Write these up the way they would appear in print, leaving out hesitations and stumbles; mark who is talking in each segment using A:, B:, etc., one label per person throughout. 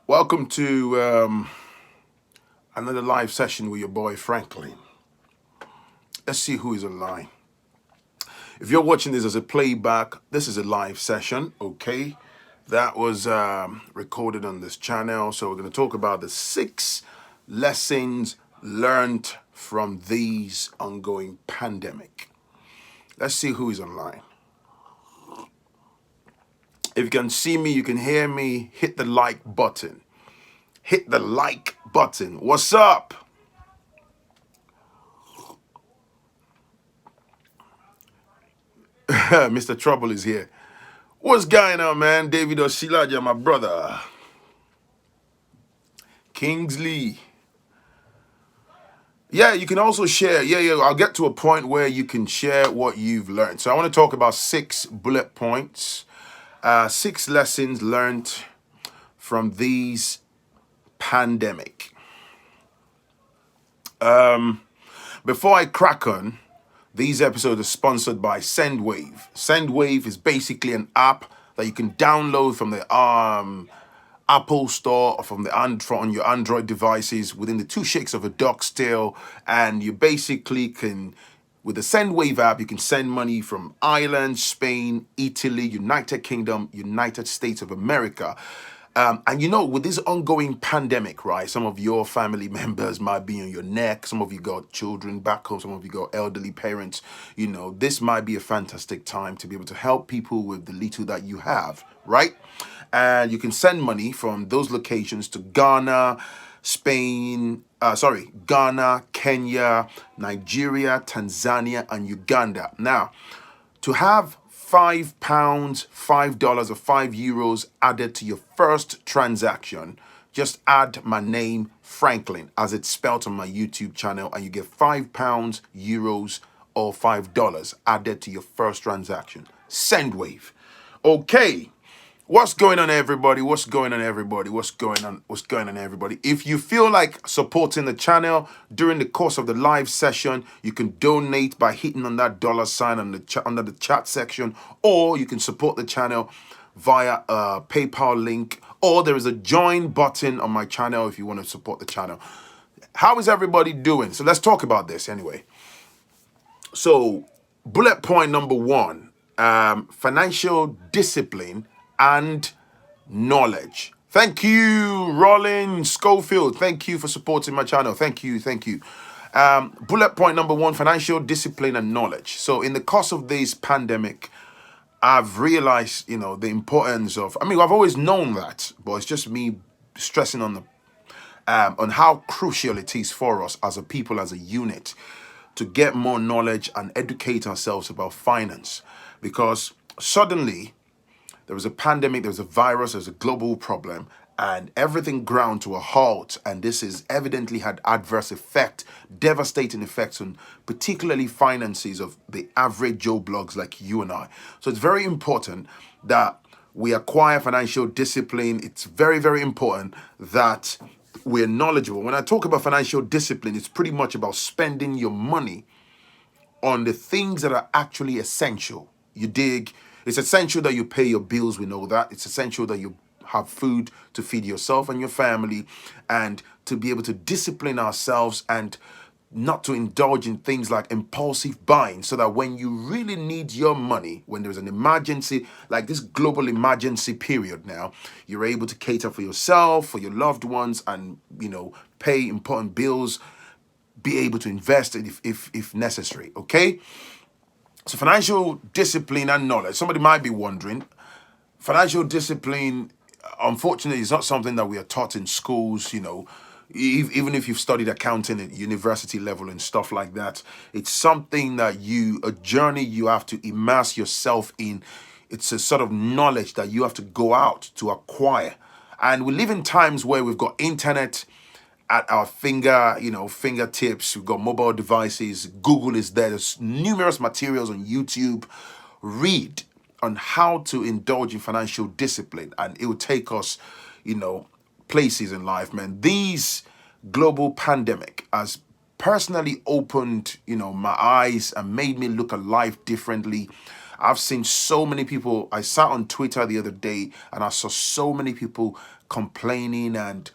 A: Welcome to another live session with your boy Phrankleen. Let's see who is online. If you're watching this as a playback, this is a live session, okay? That was recorded on this channel. So we're going to talk about the 6 lessons learned from these ongoing pandemic. Let's see who is online. If you can see me, you can hear me, hit the like button. Hit the like button. What's up? Mr. Trouble is here. What's going on, man? David Oshilaja, my brother. Kingsley. Yeah, you can also share. Yeah, I'll get to a point where you can share what you've learned. So I want to talk about 6 bullet points, 6 lessons learned from these pandemic. Before I crack on, these episodes are sponsored by SendWave. SendWave is basically an app that you can download from the Apple Store or from the on your Android devices within the 2 shakes of a duck's tail, and you basically can, with the SendWave app, you can send money from Ireland, Spain, Italy, United Kingdom, United States of America. And you know, with this ongoing pandemic, right, some of your family members might be on your neck. Some of you got children back home. Some of you got elderly parents. You know, this might be a fantastic time to be able to help people with the little that you have, right? And you can send money from those locations to Ghana, Ghana, Kenya, Nigeria, Tanzania, and Uganda. Now, to have £5, $5, or €5 added to your first transaction, just add my name, Phrankleen, as it's spelled on my YouTube channel, and you get £5, euros, or $5 added to your first transaction. SendWave. Okay. What's going on, everybody? What's going on, everybody? What's going on? What's going on, everybody? If you feel like supporting the channel during the course of the live session, you can donate by hitting on that $sign on the under the chat section, or you can support the channel via a PayPal link, or there is a join button on my channel if you want to support the channel. How is everybody doing? So let's talk about this anyway. So bullet point number 1, financial discipline and knowledge. Thank you, Rollin Schofield. Thank you for supporting my channel. Thank you. Bullet point number 1, financial discipline and knowledge. So in the course of this pandemic, I've realized, the importance of, I've always known that, but it's just me stressing on how crucial it is for us as a people, as a unit, to get more knowledge and educate ourselves about finance. Because suddenly, there was a pandemic, there was a virus, there was a global problem, and everything ground to a halt. And this has evidently had adverse effect, devastating effects on particularly finances of the average Joe blogs like you and I. So it's very important that we acquire financial discipline. It's very, very important that we're knowledgeable. When I talk about financial discipline, it's pretty much about spending your money on the things that are actually essential. You dig? It's essential that you pay your bills, we know that. It's essential that you have food to feed yourself and your family, and to be able to discipline ourselves and not to indulge in things like impulsive buying, so that when you really need your money, when there's an emergency, like this global emergency period now, you're able to cater for yourself, for your loved ones, and, pay important bills, be able to invest if necessary, okay? So financial discipline and knowledge. Somebody might be wondering, financial discipline, unfortunately, is not something that we are taught in schools, even if you've studied accounting at university level and stuff like that. It's something that a journey you have to immerse yourself in. It's a sort of knowledge that you have to go out to acquire. And we live in times where we've got internet at our fingertips. We've got mobile devices. Google is there. There's numerous materials on YouTube. Read on how to indulge in financial discipline, and it will take us, places in life, man. These global pandemic has personally opened, my eyes and made me look at life differently. I've seen so many people. I sat on Twitter the other day and I saw so many people complaining and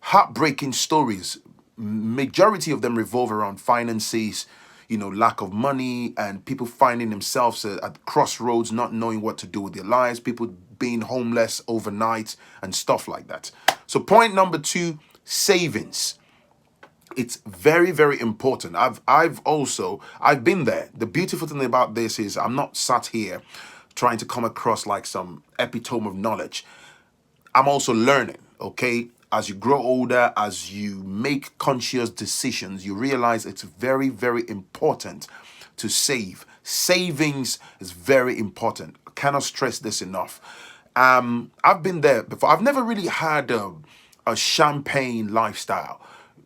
A: heartbreaking stories. Majority of them revolve around finances, lack of money, and people finding themselves at crossroads, not knowing what to do with their lives, people being homeless overnight and stuff like that. So point number two, savings. It's very, very important. I've been there. The beautiful thing about this is I'm not sat here trying to come across like some epitome of knowledge. I'm also learning, okay? As you grow older, as you make conscious decisions, you realize it's very, very important to save. Savings is very important. I cannot stress this enough. I've been there before. I've never really had a champagne lifestyle.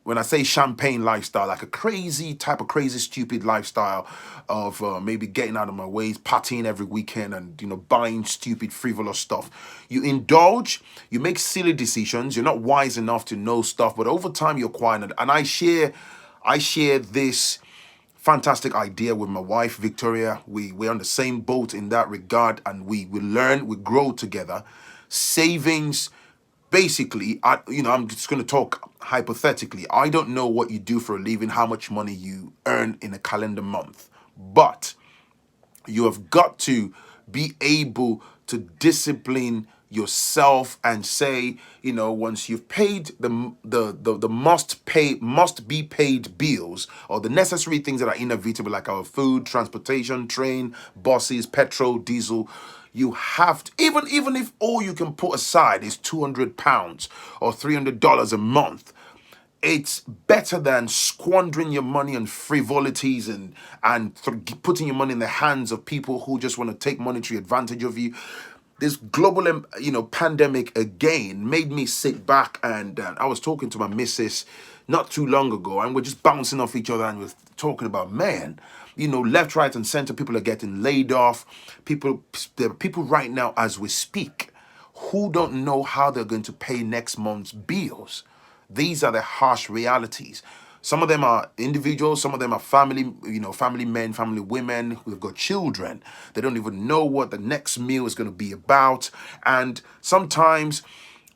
A: When I say champagne lifestyle, like a crazy type of crazy stupid lifestyle of maybe getting out of my ways, partying every weekend, and buying stupid frivolous stuff. You indulge, you make silly decisions. You're not wise enough to know stuff, but over time you acquire. And I share this fantastic idea with my wife Victoria. We're on the same boat in that regard, and we learn, we grow together. Savings. Basically, I'm just going to talk hypothetically. I don't know what you do for a living, how much money you earn in a calendar month, but you have got to be able to discipline yourself and say, once you've paid the must be paid bills, or the necessary things that are inevitable, like our food, transportation, train, buses, petrol, diesel, you have to, even if all you can put aside is £200 or $300 a month, it's better than squandering your money on frivolities and putting your money in the hands of people who just want to take monetary advantage of you. This global, pandemic again made me sit back, and I was talking to my missus not too long ago, and we're just bouncing off each other, and we're talking about, man, left, right, and center, people are getting laid off. There are people right now as we speak who don't know how they're going to pay next month's bills. These are the harsh realities. Some of them are individuals, some of them are family, family men, family women who've got children. They don't even know what the next meal is going to be about. And sometimes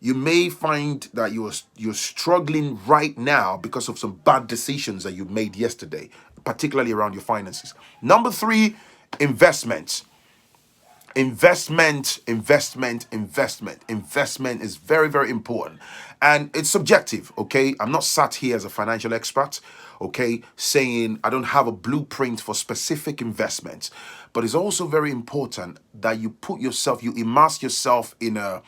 A: you may find that you're struggling right now because of some bad decisions that you made yesterday, particularly around your finances. Number three, investments. Investment is very, very important, and it's subjective. Okay, I'm not sat here as a financial expert, okay, saying I don't have a blueprint for specific investments, but it's also very important that you immerse yourself in a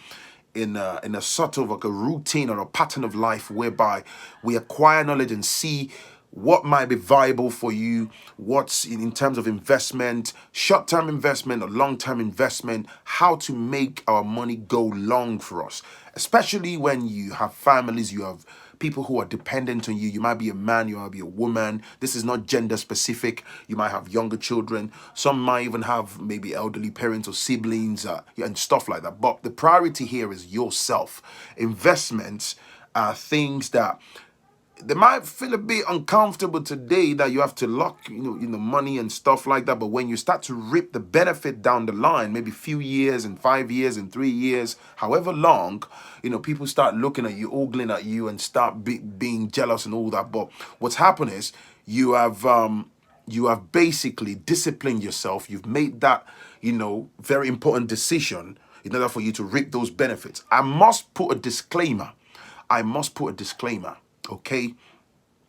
A: sort of like a routine or a pattern of life whereby we acquire knowledge and see what might be viable for you, what's in terms of investment, short-term investment or long-term investment, how to make our money go long for us, especially when you have families, you have people who are dependent on you. You might be a man, you might be a woman. This is not gender specific. You might have younger children. Some might even have maybe elderly parents or siblings and stuff like that. But the priority here is yourself. Investments are things that they might feel a bit uncomfortable today, that you have to lock, money and stuff like that. But when you start to reap the benefit down the line, maybe few years and 5 years and 3 years, however long, people start looking at you, ogling at you, and start being jealous and all that. But what's happened is you have basically disciplined yourself. You've made that, very important decision in order for you to reap those benefits. I must put a disclaimer. Okay,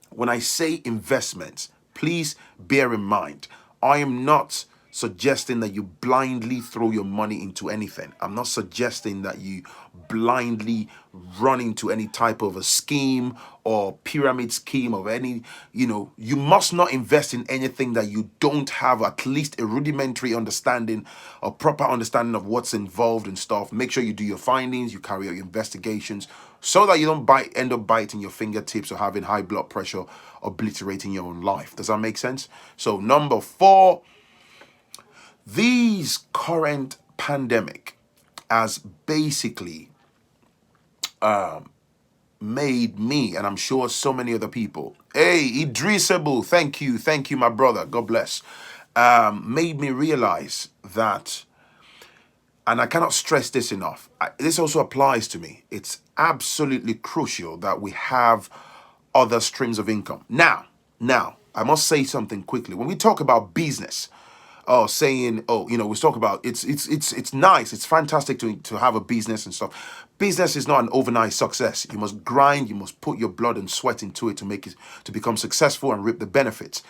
A: when I say investments, please bear in mind, I am not suggesting that you blindly throw your money into anything. I'm not suggesting that you blindly run into any type of a scheme or pyramid scheme of any, you must not invest in anything that you don't have at least a rudimentary understanding, a proper understanding of what's involved and stuff. Make sure you do your findings, you carry out your investigations, so that you don't end up biting your fingertips or having high blood pressure, obliterating your own life. Does that make sense? So number 4, these current pandemic has basically made me, and I'm sure so many other people. Hey, Idrisable, thank you, my brother. God bless. made me realize that, and I cannot stress this enough, this also applies to me. It's absolutely crucial that we have other streams of income. Now, I must say something quickly. When we talk about business, saying, we talk about it's nice, it's fantastic to have a business and stuff. Business is not an overnight success. You must grind, you must put your blood and sweat into it to make it to become successful and reap the benefits.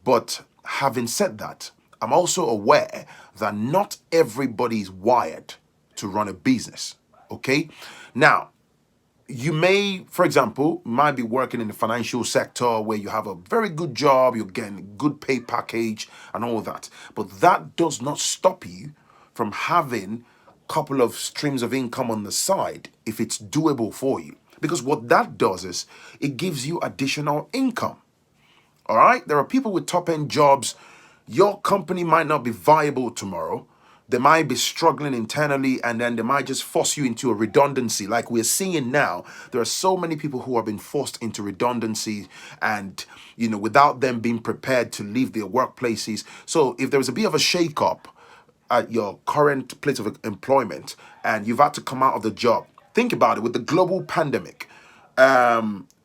A: But having said that, I'm also aware that not everybody is wired to run a business. Okay, now you may, for example, might be working in the financial sector where you have a very good job, you're getting a good pay package and all that. But that does not stop you from having a couple of streams of income on the side if it's doable for you. Because what that does is it gives you additional income. All right? There are people with top end jobs. Your company might not be viable tomorrow. They might be struggling internally, and then they might just force you into a redundancy. Like we're seeing now, there are so many people who have been forced into redundancy, and without them being prepared to leave their workplaces. So if there was a bit of a shake-up at your current place of employment, and you've had to come out of the job, think about it. With the global pandemic,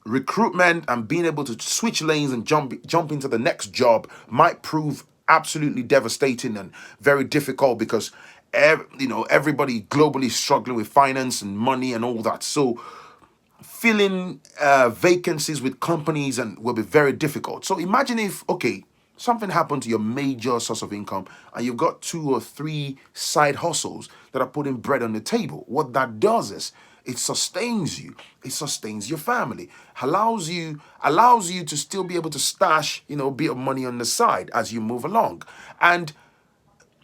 A: recruitment and being able to switch lanes and jump into the next job might prove absolutely devastating and very difficult because everybody globally struggling with finance and money and all that. So filling vacancies with companies and will be very difficult. So imagine if, okay, something happened to your major source of income and you've got 2 or 3 side hustles that are putting bread on the table. What that does is it sustains you. It sustains your family. Allows you to still be able to stash, a bit of money on the side as you move along. And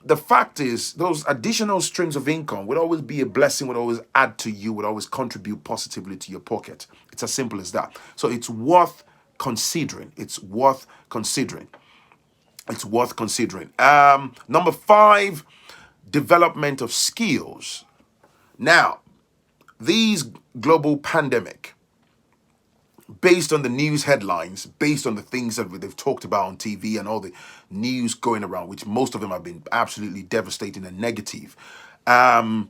A: the fact is, those additional streams of income would always be a blessing, would always add to you, would always contribute positively to your pocket. It's as simple as that. So it's worth considering. It's worth considering. It's worth considering. Number 5, development of skills. Now, these global pandemic, based on the news headlines, based on the things that they've talked about on TV and all the news going around, which most of them have been absolutely devastating and negative. They're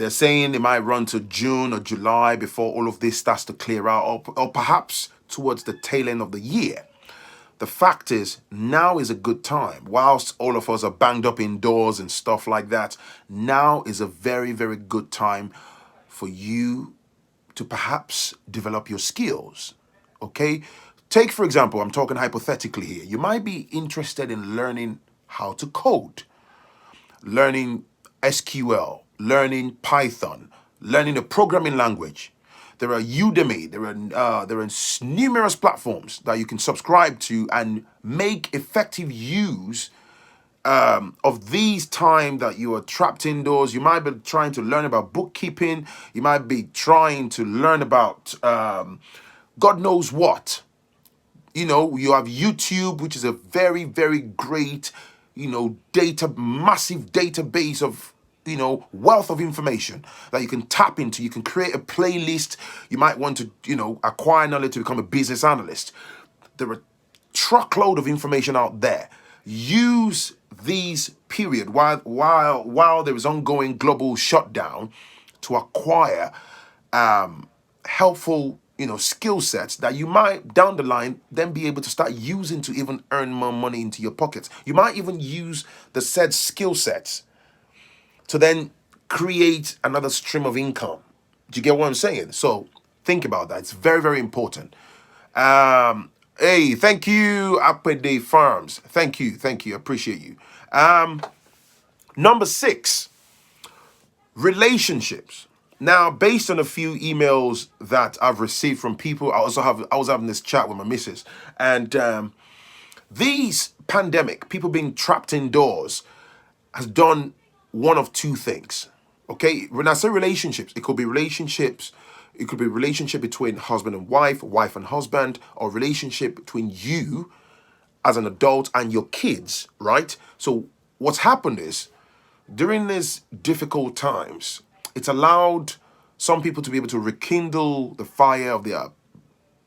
A: saying it might run to June or July before all of this starts to clear out, or perhaps towards the tail end of the year. The fact is, now is a good time. Whilst all of us are banged up indoors and stuff like that, now is a very, very good time for you to perhaps develop your skills. Okay? Take, for example, I'm talking hypothetically here. You might be interested in learning how to code, learning SQL, learning Python, learning a programming language. There are Udemy, there are numerous platforms that you can subscribe to and make effective use of these time that you are trapped indoors. You might be trying to learn about bookkeeping. You might be trying to learn about God knows what. You have YouTube, which is a very, very great, massive database of wealth of information that you can tap into. You can create a playlist. You might want to, acquire knowledge to become a business analyst. There are truckload of information out there. Use these period while there is ongoing global shutdown to acquire helpful skill sets that you might down the line then be able to start using to even earn more money into your pockets. You might even use the said skill sets to then create another stream of income. Do you get what I'm saying? So think about that. It's very, very important. Hey, thank you, Apede Farms. Thank you. Appreciate you. Number 6, relationships. Now, based on a few emails that I've received from people, I was having this chat with my missus, and these pandemic, people being trapped indoors, has done one of 2 things. Okay, when I say relationships, it could be relationship between husband and wife and husband, or relationship between you as an adult and your kids, right? So what's happened is, during these difficult times, it's allowed some people to be able to rekindle the fire of their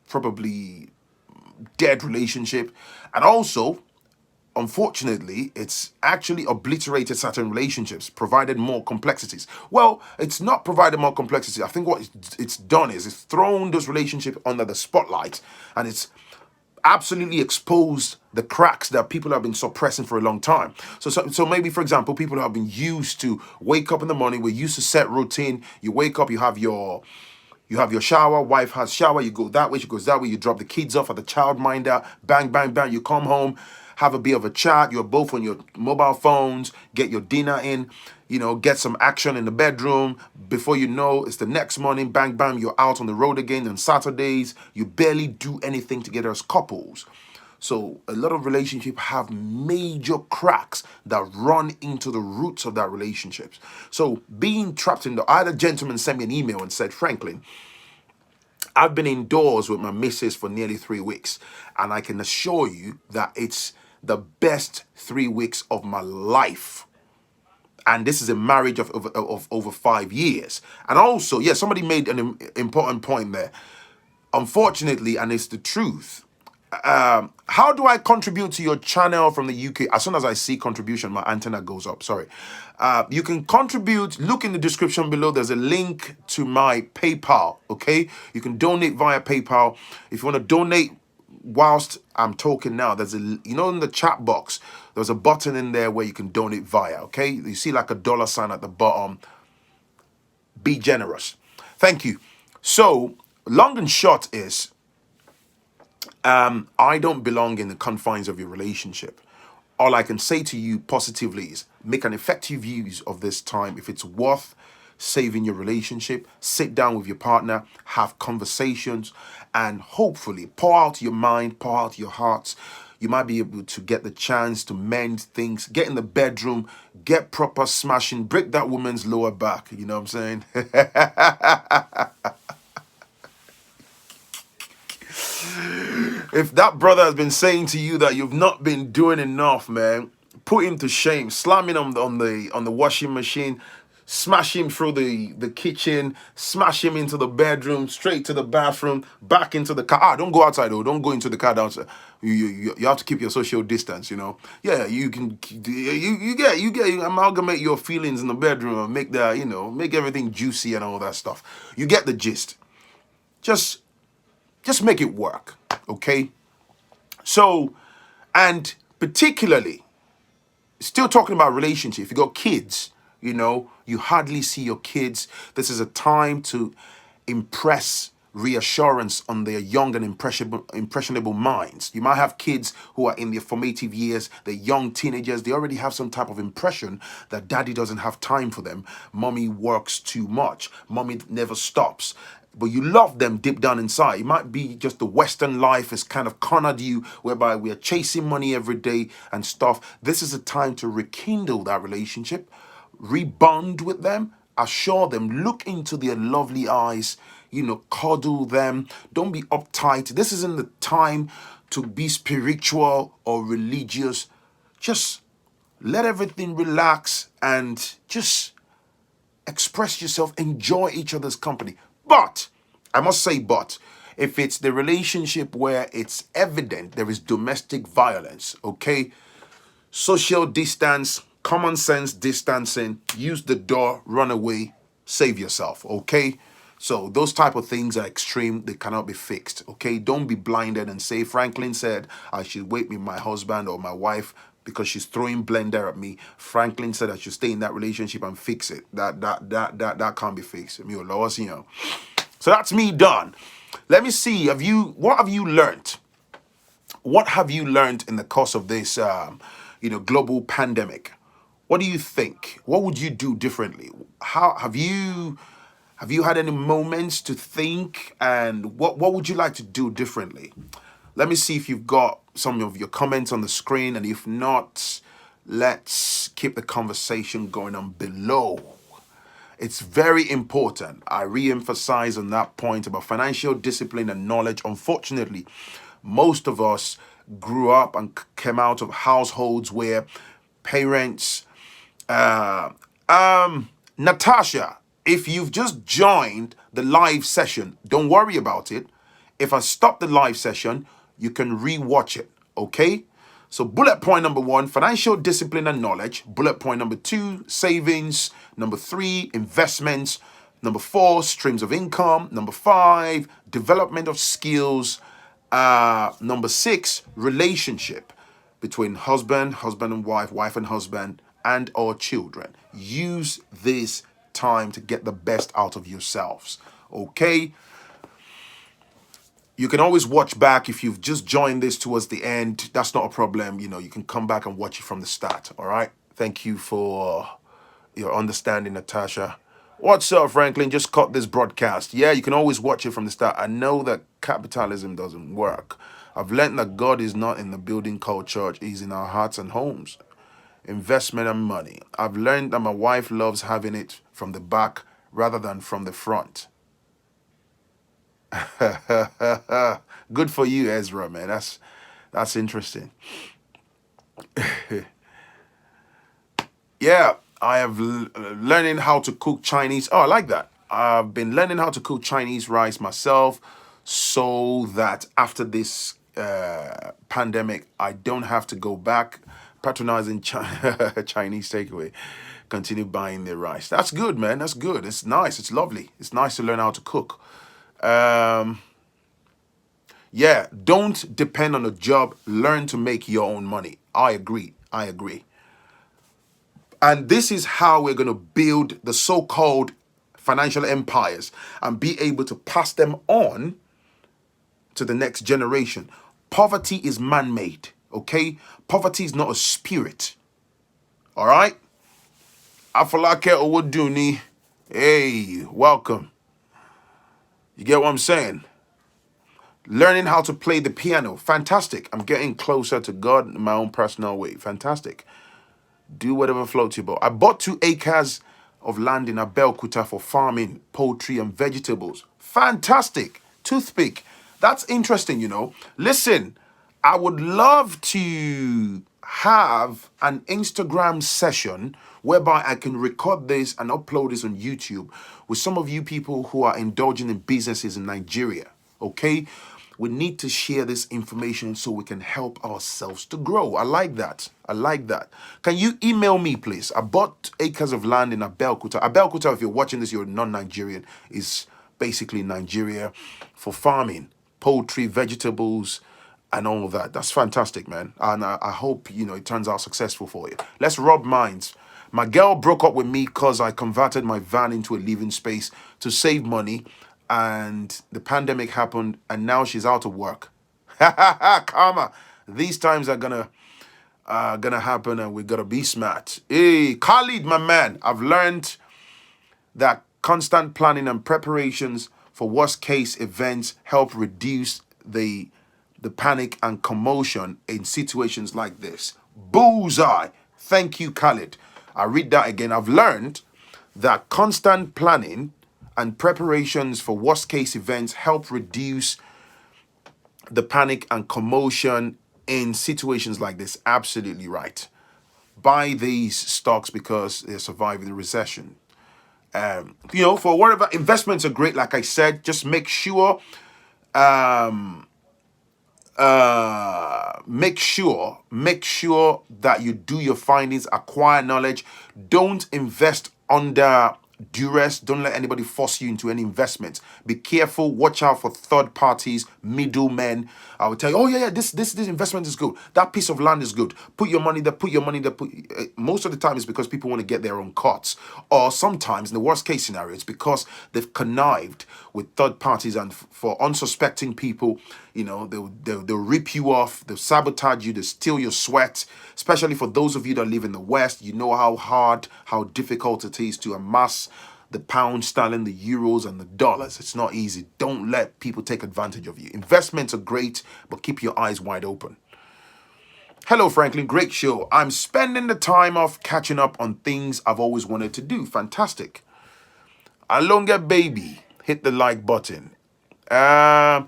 A: probably dead relationship, and also unfortunately, it's actually obliterated certain relationships, provided more complexities. Well, it's not provided more complexity. I think what it's done is it's thrown those relationships under the spotlight, and it's absolutely exposed the cracks that people have been suppressing for a long time. So maybe, for example, people have been used to wake up in the morning. We're used to set routine. You wake up, you have your shower, wife has shower, you go that way, she goes that way, you drop the kids off at the childminder, bang, bang, bang, you come home, have a bit of a chat, you're both on your mobile phones, get your dinner in, get some action in the bedroom. Before you know, it's the next morning, bang, bang, you're out on the road again on Saturdays. You barely do anything together as couples. So a lot of relationships have major cracks that run into the roots of that relationships. So being trapped in I had a gentleman send me an email and said, Franklin, I've been indoors with my missus for nearly 3 weeks, and I can assure you that it's the best 3 weeks of my life. And this is a marriage of over 5 years. And also, yeah, somebody made an important point there. Unfortunately, and it's the truth, how do I contribute to your channel from the UK? As soon as I see contribution, my antenna goes up. Sorry. You can contribute. Look in the description below. There's a link to my PayPal. Okay. You can donate via PayPal. If you want to donate whilst I'm talking now, there's in the chat box, there's a button in there where you can donate via. Okay. You see like a dollar sign at the bottom. Be generous. Thank you. So long and short is, I don't belong in the confines of your relationship. All I can say to you positively is make an effective use of this time. If it's worth saving your relationship, sit down with your partner, have conversations, and hopefully pour out your mind, pour out your hearts. You might be able to get the chance to mend things, get in the bedroom, get proper smashing, break that woman's lower back. You know what I'm saying? If that brother has been saying to you that you've not been doing enough, man, put him to shame. Slam him on the washing machine, smash him through the kitchen, smash him into the bedroom, straight to the bathroom, back into the car. Don't go outside though. Don't go into the car downstairs. You have to keep your social distance. Yeah, you can you amalgamate your feelings in the bedroom and make that make everything juicy and all that stuff. You get the gist. Just make it work, okay? So, and particularly, still talking about relationship, if you got kids, you hardly see your kids. This is a time to impress reassurance on their young and impressionable minds. You might have kids who are in their formative years, they're young teenagers, they already have some type of impression that daddy doesn't have time for them. Mommy works too much. Mommy never stops. But you love them deep down inside. It might be just the Western life has kind of cornered you, whereby we are chasing money every day and stuff. This is a time to rekindle that relationship, rebond with them, assure them, look into their lovely eyes, cuddle them. Don't be uptight. This isn't the time to be spiritual or religious. Just let everything relax and just express yourself, enjoy each other's company. But, I must say but, if it's the relationship where it's evident there is domestic violence, okay, social distance, common sense distancing, use the door, run away, save yourself, okay? So those type of things are extreme. They cannot be fixed, okay? Don't be blinded and say, Franklin said I should wait with my husband or my wife because she's throwing blender at me. Franklin said I should stay in that relationship and fix it. That can't be fixed. So that's me done. Let me see. What have you learned? What have you learned in the course of this global pandemic? What do you think? What would you do differently? How have you had any moments to think, and what would you like to do differently? Let me see if you've got some of your comments on the screen, and if not, let's keep the conversation going on below. It's very important. I re-emphasize on that point about financial discipline and knowledge. Unfortunately, most of us grew up and came out of households where parents, Natasha, if you've just joined the live session, don't worry about it. If I stop the live session, you can re-watch it, okay? So bullet point number 1, financial discipline and knowledge. Bullet point number 2, savings. Number 3, investments. Number 4, streams of income. Number 5, development of skills. Number 6, relationship between husband and wife and husband, and or children. Use this time to get the best out of yourselves. Okay? You can always watch back if you've just joined this towards the end. That's not a problem. You know, you can come back and watch it from the start. All right. Thank you for your understanding, Natasha. What's up, Phrankleen? Just caught this broadcast. Yeah, you can always watch it from the start. I know that capitalism doesn't work. I've learned that God is not in the building called church. He's in our hearts and homes. Investment and money. I've learned that my wife loves having it from the back rather than from the front. Good for you, Ezra, man. That's interesting. Yeah, I have learning how to cook Chinese. Oh, I like that. I've been learning how to cook Chinese rice myself so that after this pandemic, I don't have to go back patronizing Chinese takeaway. Continue buying their rice. That's good, man. That's good. It's nice. It's lovely. It's nice to learn how to cook. Yeah, don't depend on a job. Learn to make your own money. I agree. And this is how we're going to build the so-called financial empires and be able to pass them on to the next generation. Poverty is man-made, okay? Poverty is not a spirit, all right? Afalake Owoduni, hey, welcome. You get what I'm saying? Learning how to play the piano, fantastic. I'm getting closer to God in my own personal way, fantastic. Do whatever floats your boat. I bought 2 acres of land in Abeokuta for farming, poultry, and vegetables. Fantastic. Toothpick. That's interesting, you know. Listen, I would love to have an Instagram session whereby I can record this and upload this on YouTube with some of you people who are indulging in businesses in Nigeria. Okay? We need to share this information so we can help ourselves to grow. I like that. Can you email me, please? I bought acres of land in Abeokuta. Abeokuta, if you're watching this, you're non-Nigerian, is basically Nigeria for farming, poultry, vegetables, and all of that. That's fantastic, man. And I hope, you know, it turns out successful for you. Let's rub minds. My girl broke up with me because I converted my van into a living space to save money. And the pandemic happened, and now she's out of work. Karma. These times are gonna happen, and we gotta be smart. Hey, Khalid, my man, I've learned that constant planning and preparations for worst case events help reduce the panic and commotion in situations like this. Bullseye. Thank you, Khalid. I read that again. I've learned that constant planning and preparations for worst case events help reduce the panic and commotion in situations like this. Absolutely right. Buy these stocks because they're surviving the recession. You know, for whatever, investments are great. Like I said, just make sure make sure that you do your findings, acquire knowledge. Don't invest under duress. Don't let anybody force you into any investment. Be careful. Watch out for third parties, middlemen. I will tell you, oh yeah, this investment is good. That piece of land is good. Put your money there. Most of the time it's because people want to get their own cuts, or sometimes in the worst case scenario it's because they've connived with third parties, and for unsuspecting people, you know, they'll rip you off, they'll sabotage you, they'll steal your sweat. Especially for those of you that live in the West, you know how difficult it is to amass the pound sterling, the euros, and the dollars. It's not easy. Don't let people take advantage of you. Investments are great, but keep your eyes wide open. Hello, Phrankleen. Great show. I'm spending the time off catching up on things I've always wanted to do. Fantastic. Alonga baby, hit the like button. My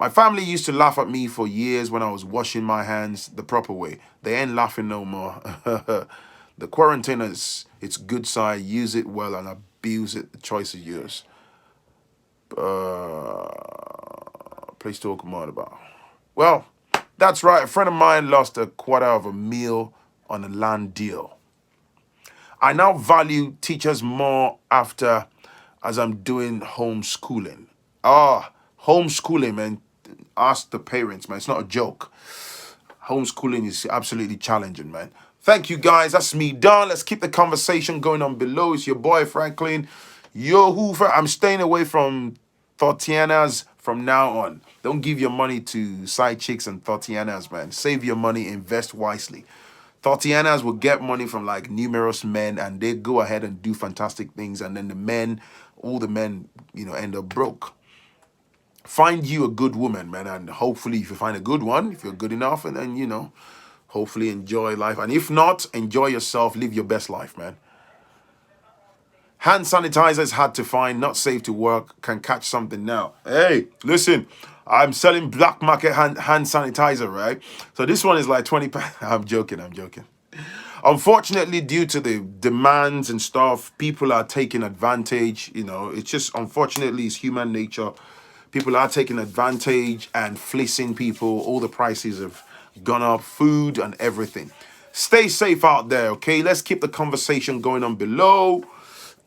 A: family used to laugh at me for years when I was washing my hands the proper way. They ain't laughing no more. The quarantine is its good side. Use it well and abuse it. The choice is yours. Please talk more about. Well, That's right. A friend of mine lost a quarter of a meal on a land deal. I now value teachers more after as I'm doing homeschooling. Homeschooling, man. Ask the parents, man. It's not a joke. Homeschooling is absolutely challenging, man. Thank you, guys. That's me done. Let's keep the conversation going on below. It's your boy, Phrankleen. Yo, Hoover. I'm staying away from Thotianas from now on. Don't give your money to side chicks and Thotianas, man. Save your money, invest wisely. Thotianas will get money from like numerous men and they go ahead and do fantastic things. And then the men, all the men, end up broke. Find you a good woman, man. And hopefully if you find a good one, if you're good enough, and then, hopefully enjoy life. And if not, enjoy yourself. Live your best life, man. Hand sanitizer is hard to find, not safe to work, can catch something now. Hey, listen, I'm selling black market hand sanitizer, right? So this one is like 20 pounds. I'm joking. Unfortunately, due to the demands and stuff, people are taking advantage. It's just, unfortunately, it's human nature. People are taking advantage and fleecing people. All the prices have gone up, food and everything. Stay safe out there, okay? Let's keep the conversation going on below.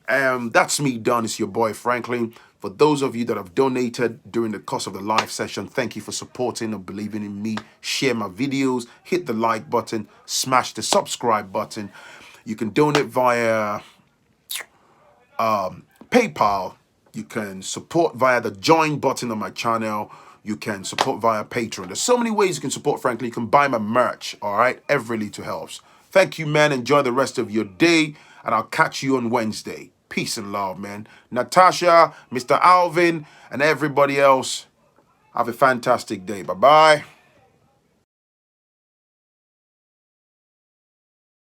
A: That's me done. It's your boy Phrankleen. For those of you that have donated during the course of the live session, thank you for supporting and believing in me. Share my videos, hit the like button, smash the subscribe button. You can donate via PayPal. You can support via the join button on my channel. You can support via Patreon. There's so many ways you can support Phrankleen. You can buy my merch, all right? Every little helps. Thank you, man. Enjoy the rest of your day, and I'll catch you on Wednesday. Peace and love, man. Natasha, Mr. Alvin, and everybody else, have a fantastic day. Bye-bye.